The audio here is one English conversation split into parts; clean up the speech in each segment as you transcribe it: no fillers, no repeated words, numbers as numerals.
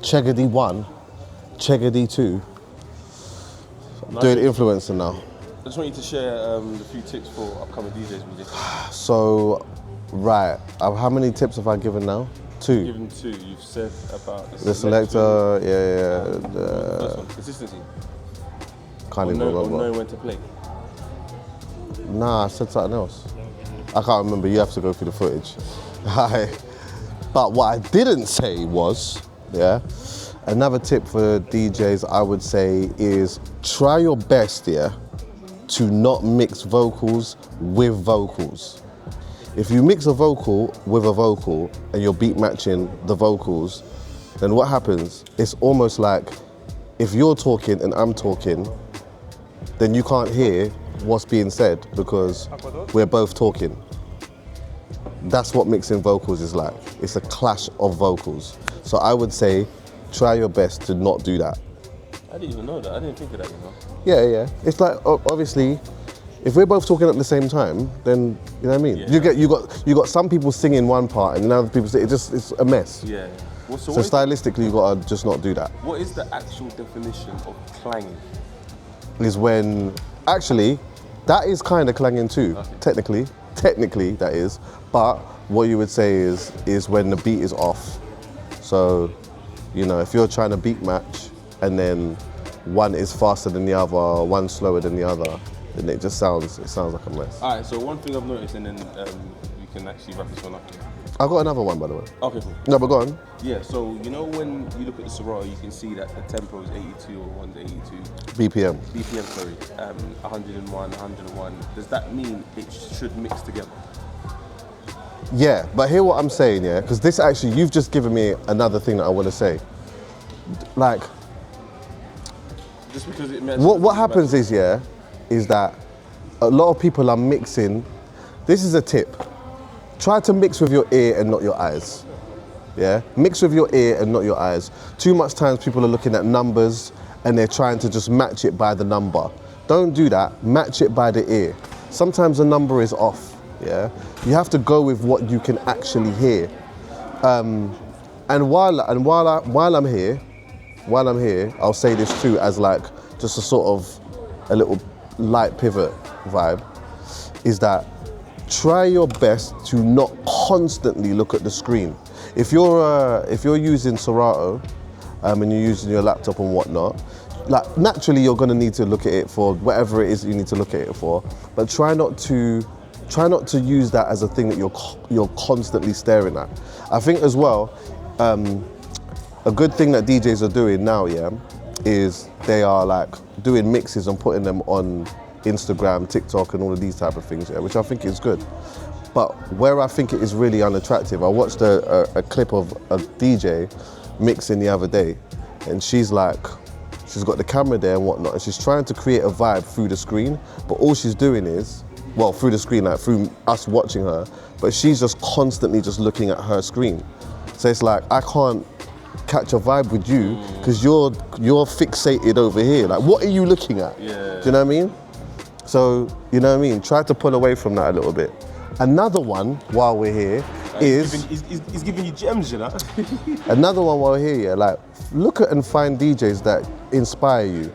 Cheggedy 1, Cheggedy 2. Nice. Doing influencer now. I just want you to share a few tips for upcoming DJs with this. So, right, how many tips have I given now? 2. Given 2, you've said about The selector, yeah. The first one, consistency. Can't even Or remember. know when to play. Nah, I said something else. I can't remember, you have to go through the footage. But what I didn't say was, another tip for DJs I would say is try your best, to not mix vocals with vocals. If you mix a vocal with a vocal and you're beat matching the vocals, then what happens? It's almost like if you're talking and I'm talking, then you can't hear what's being said because we're both talking. That's what mixing vocals is like. It's a clash of vocals. So I would say, try your best to not do that. I didn't even know that. I didn't think of that, you know. Yeah. It's like obviously, if we're both talking at the same time, then you know what I mean. Yeah. You got some people singing one part and other people sing. It's a mess. Yeah. Well, So stylistically, you gotta just not do that. What is the actual definition of clanging? Is when actually that is kind of clanging too. Okay. Technically that is. But what you would say is when the beat is off. So, you know, if you're trying to beat match and then one is faster than the other, one slower than the other, then it sounds like a mess. All right. So one thing I've noticed, and then we can actually wrap this one up. I've got another one, by the way. Okay, cool. No, but go on. Yeah. So you know when you look at the Serato, you can see that the tempo is 82 or 182. BPM. BPM, sorry. 101, 101. Does that mean it should mix together? Yeah, but hear what I'm saying, because this actually, you've just given me another thing that I want to say. Like, just because it what happens is that a lot of people are mixing. This is a tip. Try to mix with your ear and not your eyes. Yeah? Mix with your ear and not your eyes. Too much times people are looking at numbers and they're trying to just match it by the number. Don't do that. Match it by the ear. Sometimes the number is off. Yeah? You have to go with what you can actually hear. And while I'm here, I'll say this too as like just a sort of a little light pivot vibe, is that try your best to not constantly look at the screen. If you're using Serato and you're using your laptop and whatnot, like naturally you're gonna need to look at it for whatever it is you need to look at it for, but try not to use that as a thing that you're constantly staring at. I think as well, a good thing that DJs are doing now, is they are like doing mixes and putting them on Instagram, TikTok, and all of these type of things, which I think is good. But where I think it is really unattractive, I watched a clip of a DJ mixing the other day, and she's got the camera there and whatnot, and she's trying to create a vibe through the screen, but all she's doing is, well, through the screen, like through us watching her, but she's just constantly just looking at her screen. So it's like, I can't catch a vibe with you because you're fixated over here. Like, what are you looking at? Yeah. Do you know what I mean? So, you know what I mean? Try to pull away from that a little bit. Another one, while we're here, is... He's giving you gems, you know? Another one while we're here, like, look at and find DJs that inspire you.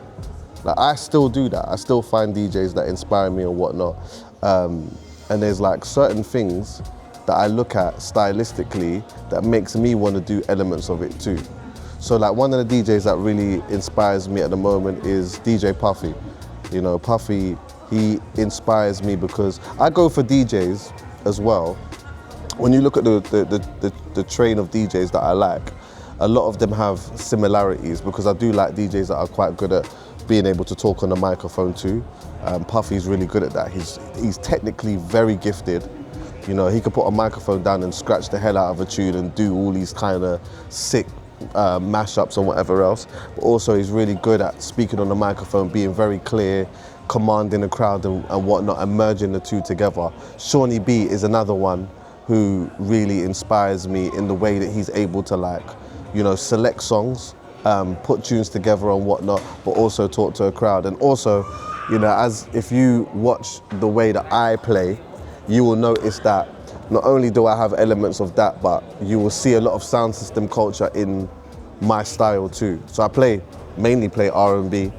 Like, I still do that. I still find DJs that inspire me or whatnot. And there's like certain things that I look at stylistically that makes me want to do elements of it too. So like one of the DJs that really inspires me at the moment is DJ Puffy. You know, Puffy, he inspires me because I go for DJs as well. When you look at the train of DJs that I like, a lot of them have similarities because I do like DJs that are quite good at being able to talk on the microphone too. Puffy's really good at that. He's technically very gifted. You know, he could put a microphone down and scratch the hell out of a tune and do all these kind of sick mashups and whatever else. But also he's really good at speaking on the microphone, being very clear, commanding the crowd and whatnot, and merging the two together. Shawnee B is another one who really inspires me in the way that he's able to, like, you know, select songs, put tunes together and whatnot, but also talk to a crowd. And also, you know, as if you watch the way that I play, you will notice that not only do I have elements of that, but you will see a lot of sound system culture in my style too. So I mainly play R&B,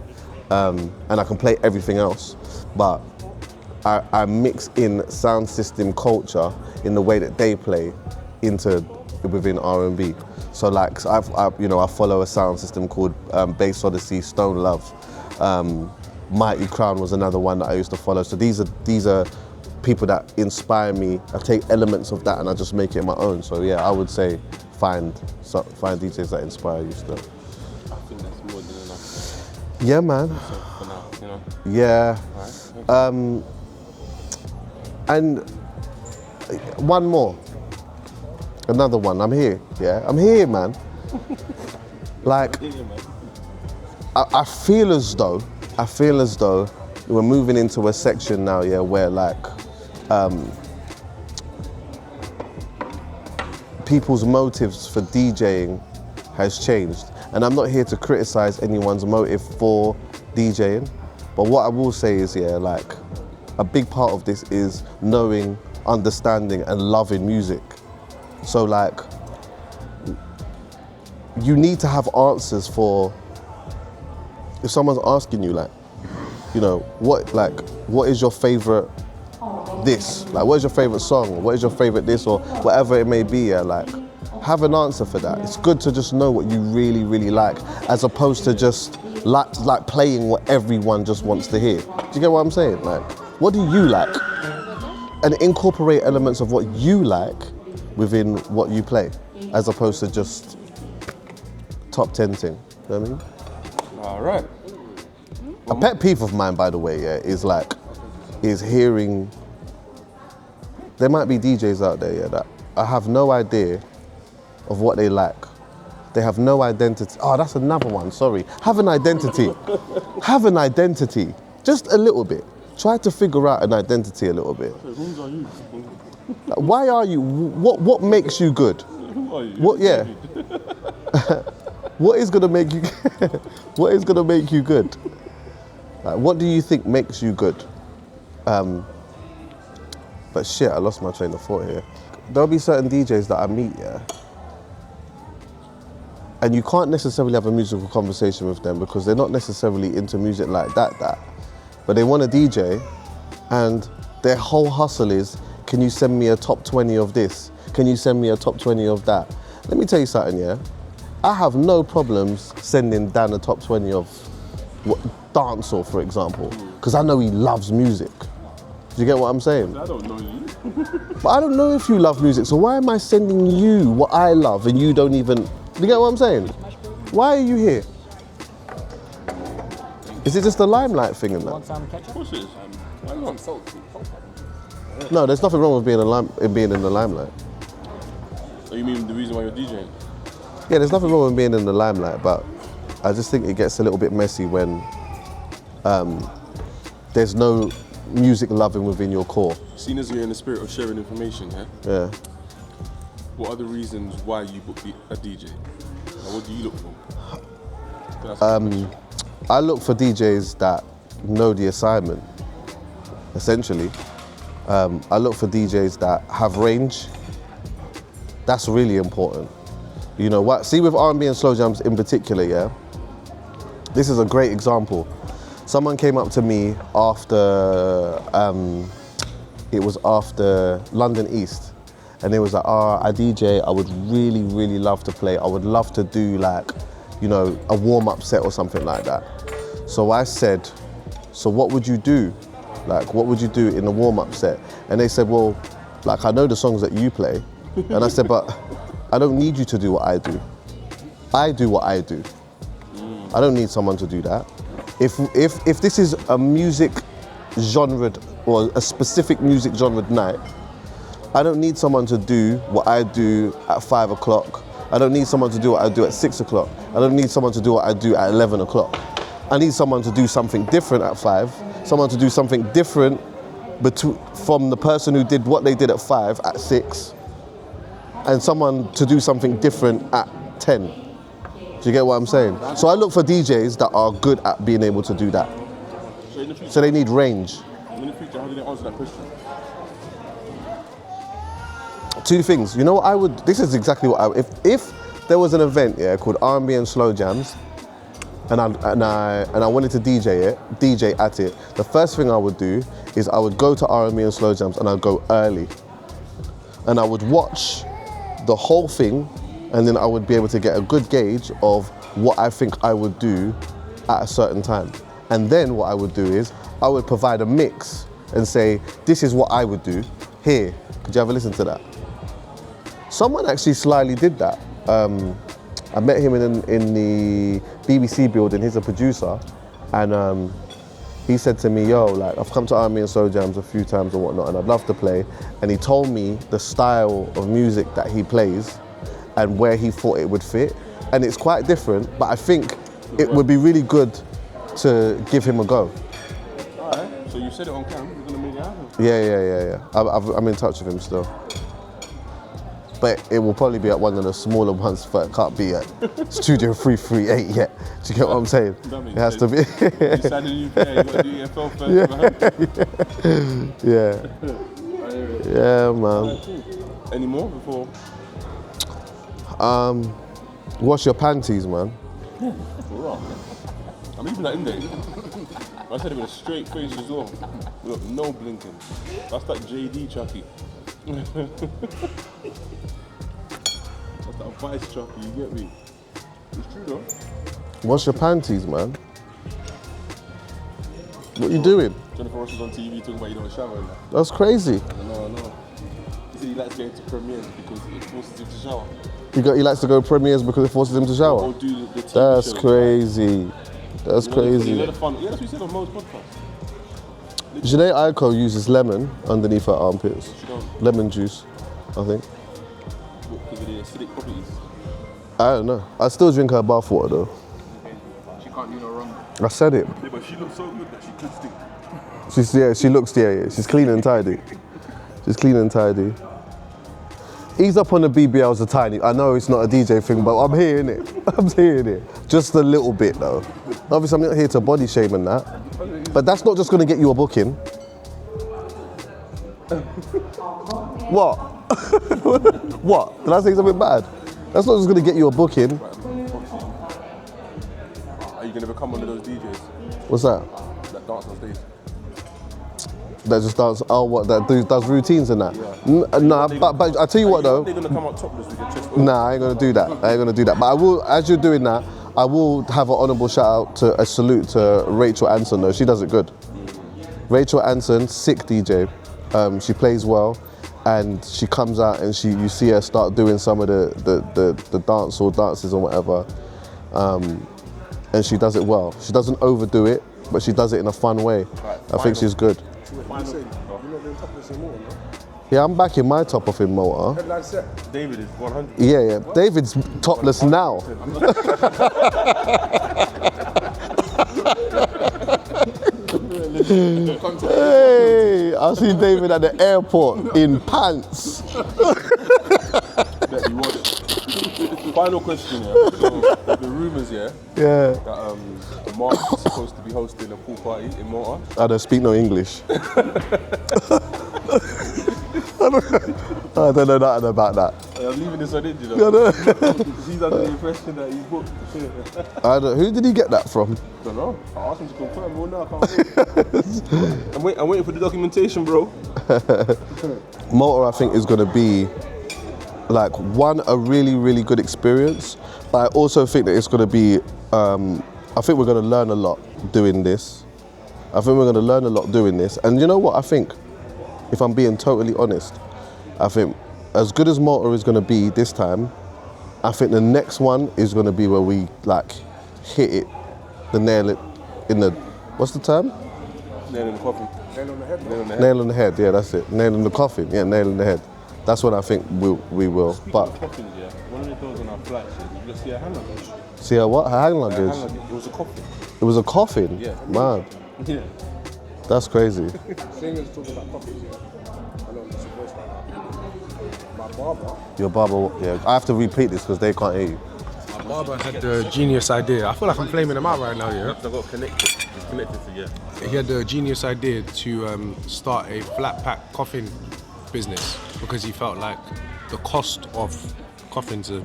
and I can play everything else, but I mix in sound system culture in the way that they play within R&B. So like I follow a sound system called Bass Odyssey, Stone Love. Mighty Crown was another one that I used to follow. So these are people that inspire me. I take elements of that and I just make it my own. So yeah, I would say find DJs that inspire you still. I think that's more than enough. Yeah, man. So for now, you know. Yeah. Right. And one more. Another one. I'm here. Yeah, I'm here, man. Like, I feel as though we're moving into a section now, yeah, where like people's motives for DJing has changed. And I'm not here to criticize anyone's motive for DJing, but what I will say is, yeah, like a big part of this is knowing, understanding, and loving music. So like, you need to have answers for, if someone's asking you like, you know, what is your favorite this? Like, what is your favorite song? What is your favorite this, or whatever it may be, yeah, like, have an answer for that. It's good to just know what you really, really like, as opposed to just like playing what everyone just wants to hear. Do you get what I'm saying? Like, what do you like? And incorporate elements of what you like within what you play, as opposed to just top 10 thing. You know what I mean? All right. A pet peeve of mine, by the way, yeah, is hearing. There might be DJs out there, yeah, that I have no idea of what they like. They have no identity. Oh, that's another one, sorry. Have an identity. Have an identity. Just a little bit. Try to figure out an identity a little bit. Why are you? What makes you good? Who are you? What? Yeah. What is gonna make you? What is gonna make you good? Like, what do you think makes you good? But shit, I lost my train of thought here. There'll be certain DJs that I meet, yeah, and you can't necessarily have a musical conversation with them because they're not necessarily into music like that. But they want a DJ, and their whole hustle is, can you send me a top 20 of this? Can you send me a top 20 of that? Let me tell you something, yeah? I have no problems sending Dan a top 20 of dancehall, for example, because I know he loves music. Do you get what I'm saying? I don't know you. But I don't know if you love music, so why am I sending you what I love and you don't even... Do you get what I'm saying? Why are you here? Is it just a limelight thing in that? Of course it is. Why not? No, there's nothing wrong with being in the limelight. Oh, you mean the reason why you're DJing? Yeah, there's nothing wrong with being in the limelight, but I just think it gets a little bit messy when there's no music loving within your core. Seeing as you're in the spirit of sharing information, yeah? Yeah. What are the reasons why you book a DJ? Like, what do you look for? I look for DJs that know the assignment, essentially. I look for DJs that have range. That's really important. You know what? See, with R&B and slow jams in particular, yeah. This is a great example. Someone came up to me after it was after London East, and it was like, I DJ. I would really, really love to play. I would love to do like, you know, a warm-up set or something like that. So I said, so what would you do? Like, what would you do in a warm-up set? And they said, well, like, I know the songs that you play. And I said, but I don't need you to do what I do. I do what I do. I don't need someone to do that. If this is a music genre or a specific music genre night, I don't need someone to do what I do at 5 o'clock. I don't need someone to do what I do at 6 o'clock. I don't need someone to do what I do at 11 o'clock. I need someone to do something different at 5, someone to do something different from the person who did what they did at 5 at 6, and someone to do something different at 10. Do you get what I'm saying? So I look for DJs that are good at being able to do that. So they need range. In the future, how do they answer that question? Two things. You know what I would? This is exactly what I would. If there was an event, yeah, called R&B and Slow Jams, and I wanted to DJ at it. The first thing I would do is I would go to R&B and Slow Jams and I'd go early, and I would watch the whole thing, and then I would be able to get a good gauge of what I think I would do at a certain time. And then what I would do is I would provide a mix and say, this is what I would do. Here, could you have a listen to that? Someone actually slyly did that. I met him in the BBC building. He's a producer, and he said to me, yo, like, I've come to R&B and Slow Jams a few times and whatnot, and I'd love to play. And he told me the style of music that he plays and where he thought it would fit. And it's quite different, but I think it would be really good to give him a go. All right, so you said it on camera, you're gonna make it happen. Yeah. I'm in touch with him still. But it will probably be at one of the smaller ones, but it can't be at Studio 338 yet. Do you get what I'm saying? It has to be. You signed a new player, you gotta do your EFL first, man. Yeah, man. Any more before? Wash your panties, man. I'm even that in there. I said it with a straight face as well. Look, no blinking. That's that JD Chuckie. That's that vice Chuckie, you get me? It's true though. Wash your panties, man. What you doing? Jennifer Ross was on TV talking about you don't shower and that. That's crazy. No. He said he likes going to premieres because it forces him to shower. He likes to go premieres because it forces him to shower? Or do the TV That's shows. crazy. That's crazy. You know the fun. Yeah, that's what he said on Mo's podcast. Janae Aiko uses lemon underneath her armpits. She don't. Lemon juice, I think. Because of the acidic properties. I don't know. I still drink her bath water though. She can't do no wrong. I said it. Yeah, but she looks so good that she could stink. She's clean and tidy. She's clean and tidy. Ease up on the BBLs a tiny. I know it's not a DJ thing, but I'm hearing it. I'm hearing it. Just a little bit though. Obviously, I'm not here to body shame and that. But that's not just going to get you a booking. What? What? Did I say something bad? That's not just going to get you a booking. Are you going to become one of those DJs What's that? that dance on stage? That just dance. Oh, what? That does routines and that. Yeah. Nah, but I tell you what though. They're going to come out topless with your chest. Nah, I ain't gonna do that. But I will, as you're doing that, I will have an honourable shout out to a salute to Rachel Anson though. She does it good. Rachel Anson, sick DJ. She plays well, and she comes out and you see her start doing some of the dance or dances or whatever, and she does it well. She doesn't overdo it, but she does it in a fun way. Right, I think she's good. You're not doing topless anymore, no? Yeah, I'm back in my top off in motor. Headline set. David is 100. Yeah. David's topless now. Hey, I see David at the airport in pants. That he was. Final question, yeah. So, the rumours, yeah, Yeah. that Mark is supposed to be hosting a pool party in Malta. I don't speak no English. I don't know nothing about that. I'm leaving this one in, you know. He's under the impression that he's booked. Who did he get that from? I don't know. I asked him to confirm. Well, no, I can't wait. I'm waiting for the documentation, bro. Malta, I think, is going to be like a really, really good experience. But I also think that it's going to be. I think we're going to learn a lot doing this. And you know what? I think, if I'm being totally honest, I think as good as Malta is going to be this time, I think the next one is going to be where we like hit it, nail it in the, what's the term? Nail in the coffin. Nail on the head, Nail on the head. Nail in the head, yeah, that's it. Nail in the coffin, yeah, nail in the head. That's what I think we will. But Coffins, yeah. One of the girls on our flight said, "You just see a hand luggage." see her what? Her hand luggage? Hand luggage. It was a coffin. It was a coffin? Yeah. Man, Yeah. that's crazy. Seeing as talking about coffees, yeah. I know I'm supposed to. My barber. Your barber, yeah. I have to repeat this because they can't hear you. My barber had the genius idea. I feel like I'm flaming him out right now, yeah. I got connected. It's connected to yeah. He had the genius idea to start a flat pack coffin business because he felt like the cost of coffins are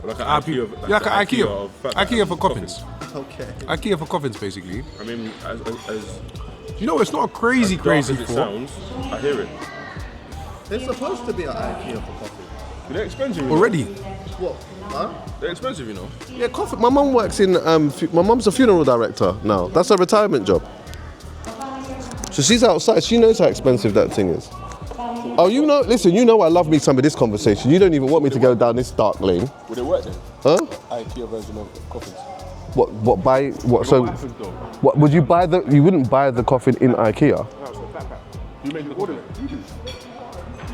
Like an IKEA, IKEA, like an IKEA IKEA, of fat IKEA for coffins. coffins. Okay. IKEA for coffins, basically. I mean, as You know, it's not a crazy dark as it thought. sounds, I hear it. There's supposed to be an IKEA for coffee. They're expensive, you know? Already. What? Huh? They're expensive, you know. Yeah, coffee. My mum works in. My mum's a funeral director now. That's her retirement job. So she's outside. She knows how expensive that thing is. Oh, you know. Listen, you know I love me some of this conversation. You don't even want me to go down this dark lane. Would it work then? Huh? IKEA version of coffins. What buy? What? So, What happens though? what would you buy the? You wouldn't buy the coffin in IKEA. No, it's a flat pack. You make the coffin.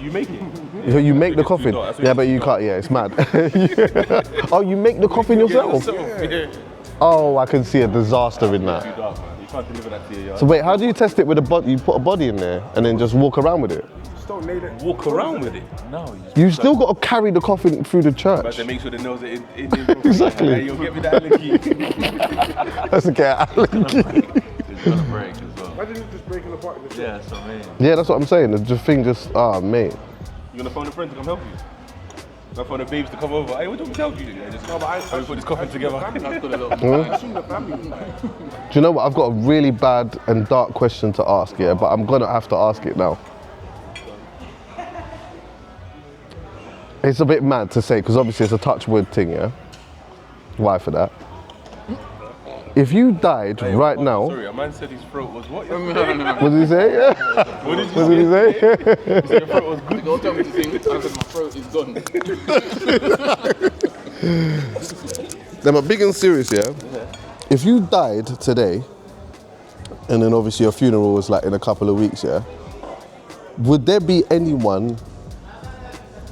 You make it. You make the coffin. No, that's what Yeah, you but you can't. Yeah, it's mad. Oh, you make the coffin yourself? Yeah. Oh, I can see a disaster in that. Too dark, man. You can't deliver that to your yard. So wait, how do you test it with a body? You put a body in there and then just walk around with it? Just don't nail it. Walk around with it. No, You still got to carry the coffin through the But church. they make sure they knows it. Exactly. Hey, you'll get me that allergy. That's a get allergy. It's gonna break as well. Imagine it just breaking apart in the shop. Yeah, that's what I mean. Yeah, that's what I'm saying. The thing just, mate. You gonna phone a friend to come help you? Gonna phone the babes to come over. Hey, what do we help you? Yeah, just No, but I put this coffin together. I assume the family. Do you know what? I've got a really bad and dark question to ask, yeah, but I'm gonna have to ask it now. It's a bit mad to say, because obviously it's a touch wood thing, yeah? Why for that? If you died right now, Sorry, a man said his throat was what? what did he say? Yeah. What did What did he say? Your throat was good. Don't tell me to sing. I said my throat is gone. Then, but big and serious, yeah? If you died today, and then obviously your funeral was like in a couple of weeks, yeah? Would there be anyone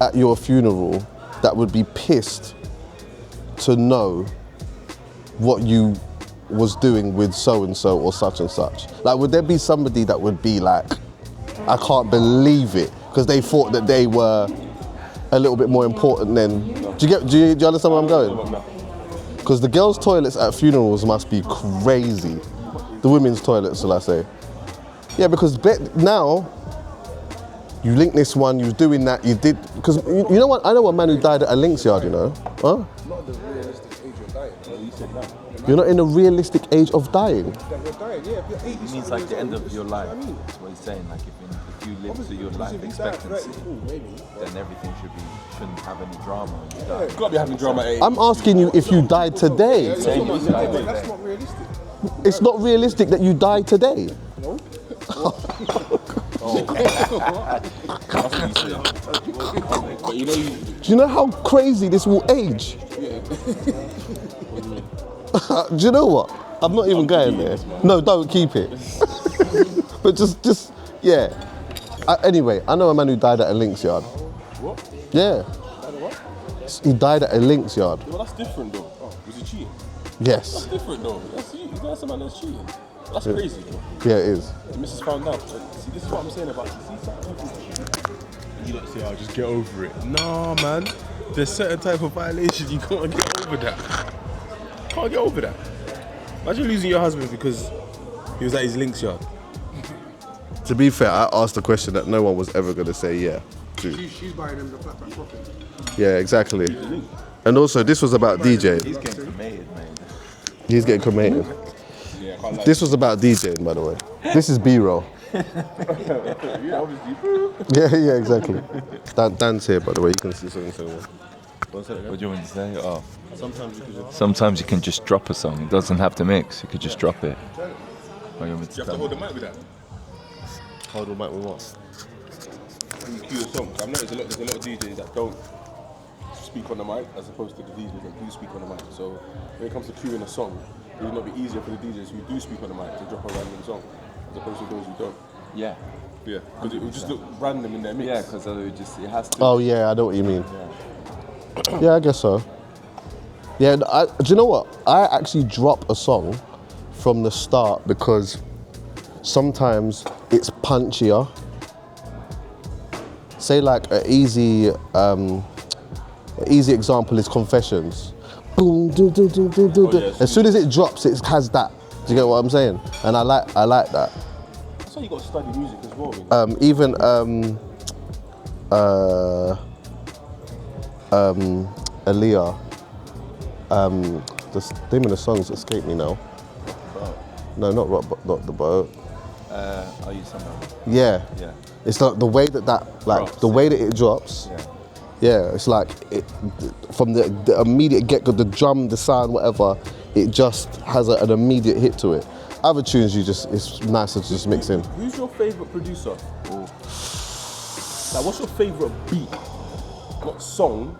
at your funeral that would be pissed to know what you was doing with so-and-so or such and such? Like, would there be somebody that would be like, I can't believe it, because they thought that they were a little bit more important than, do you understand where I'm going? Because the girls' toilets at funerals must be crazy. The women's toilets, shall I say. Yeah, because now, you link this one, you was doing that, you did, because you know what, I know a man who died at a links yard, you know? Huh? Not the realistic age of dying. You said that. You're not in a realistic age of dying. That you're dying, yeah. If you're 80 It means like the end of your life. That's what he's saying. Like if you live to your life expectancy, then everything shouldn't have any drama when you die. You gotta be having drama at 8. I'm asking you if you died today. That's not realistic. It's not realistic that you die today. No? But you know, Do you know how crazy this will age? Do you know what? I'm not even going there. No, don't keep it. But just, yeah. Anyway, I know a man who died at a links yard. What? Yeah. He died at a links yard. Well, that's different though. Was he cheating? Yes. That's different though. That's a man that's cheating. That's crazy though. Yeah, it is. The missus found out. See, this is what I'm saying about you. See, some people, you don't say, "Oh, just get over it." Nah, man. There's certain type of violation you can't get over that. Can't get over that. Imagine losing your husband because he was at his links yard. To be fair, I asked a question that no one was ever going to say yeah to. She's buying him the flat pack coffin. Yeah, exactly. And also, this was about DJ. He's getting cremated, man. He's getting cremated. Yeah, I can't lie. This was about DJing, by the way. This is B-roll. Yeah, obviously. Yeah, exactly. Dan's here, by the way. You can see something. What do you want me to say? Oh, Sometimes you can just. sometimes you can just drop a song. It doesn't have to mix. You could just drop it. What do you want me to You have to tell hold me? the mic with that. Hold on, mate, with what? When you cue a song, I've noticed there's a lot of DJs that don't speak on the mic as opposed to the DJs that do speak on the mic. So when it comes to cueing a song, it would not be easier for the DJs who do speak on the mic to drop a random song as opposed to those who don't. Yeah. Yeah, because it would just look random in their mix. Yeah, because it has to. Oh, yeah, I know what you mean. Yeah, I guess so. Yeah, do you know what? I actually drop a song from the start because sometimes it's punchier. Say like an easy example is Confessions. Boom, do, do, do, do, do, do. yeah, As soon as it drops, it has that. Do you get what I'm saying? And I like that. That's why you got to study music as well. Man. Even Aaliyah, The name of the songs escape me now. No, not the boat. Are you somehow? Yeah. Yeah. It's like the way that Drops, the way that it drops. Yeah. Yeah, it's like from the immediate get-go, the drum, the sound, whatever, it just has an immediate hit to it. Other tunes, it's nicer to just mix in. Who's your favourite producer? Like, what's your favourite beat? Not song,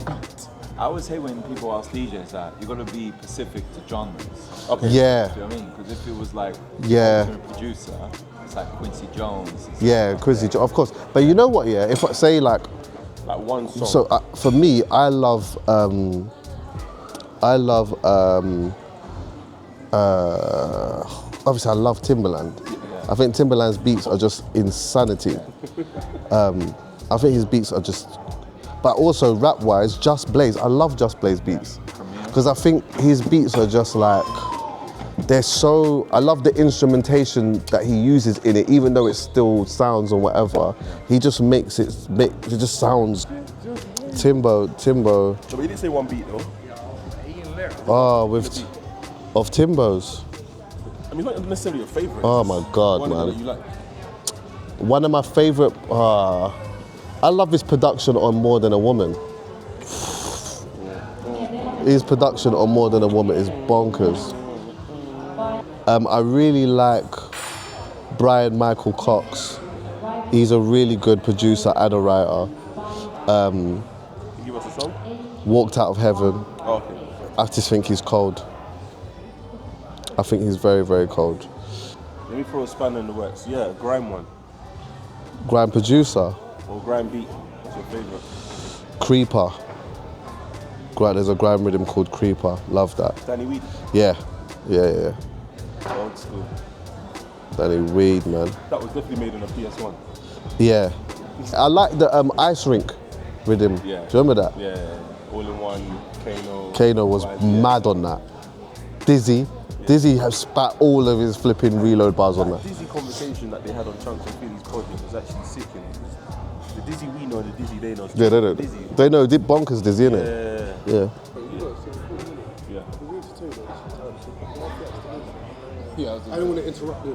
beat. I always hate when people ask DJs that you got to be specific to genres. Okay. Yeah. Do you know what I mean? Because if it was like Yeah. to a producer, it's like Quincy Jones. Yeah, Quincy, of course. But you know what? Yeah, if I say like one song. so for me, I love obviously I love Timbaland. I think Timbaland's beats are just insanity. I think his beats are just, but also rap-wise, Just Blaze. I love Just Blaze beats because I think his beats are just like, they're so, I love the instrumentation that he uses in it, even though it still sounds or whatever. He just makes it just sounds Timbo. So he didn't say one beat though. Of Timbo's. I mean, it's not necessarily your favourite. Oh my God, one man. that you like. One of my favorite, I love his production on More Than a Woman. His production on More Than a Woman is bonkers. I really like Brian Michael Cox. He's a really good producer and a writer. Can you give us a song? Walked Out of Heaven. Oh, okay. I just think he's cold. I think he's very, very cold. Let me throw a spanner in the works. Yeah, grime one. Grime producer, Or grime beat. What's your favourite? Creeper. There's a grime rhythm called Creeper. Love that. Danny Weed. Yeah. Old school. Danny Weed, man. That was definitely made on a PS1. Yeah. I like the ice rink rhythm. Yeah. Do you remember that? Yeah. All in one. Kano. Kano was mad on that. Dizzy has spat all of his flipping reload bars on that. Dizzy conversation that they had on Chunks and Philly's podcast was actually sick. You know? The Dizzy we know and the Dizzy they know. Yeah, they know. Dizzy. They know bonkers Dizzy, innit? Yeah. Yeah. I don't want to interrupt you.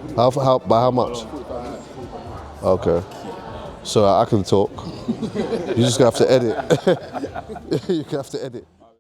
By how much? Okay. So I can talk. You're just gonna have to edit. You're gonna have to edit.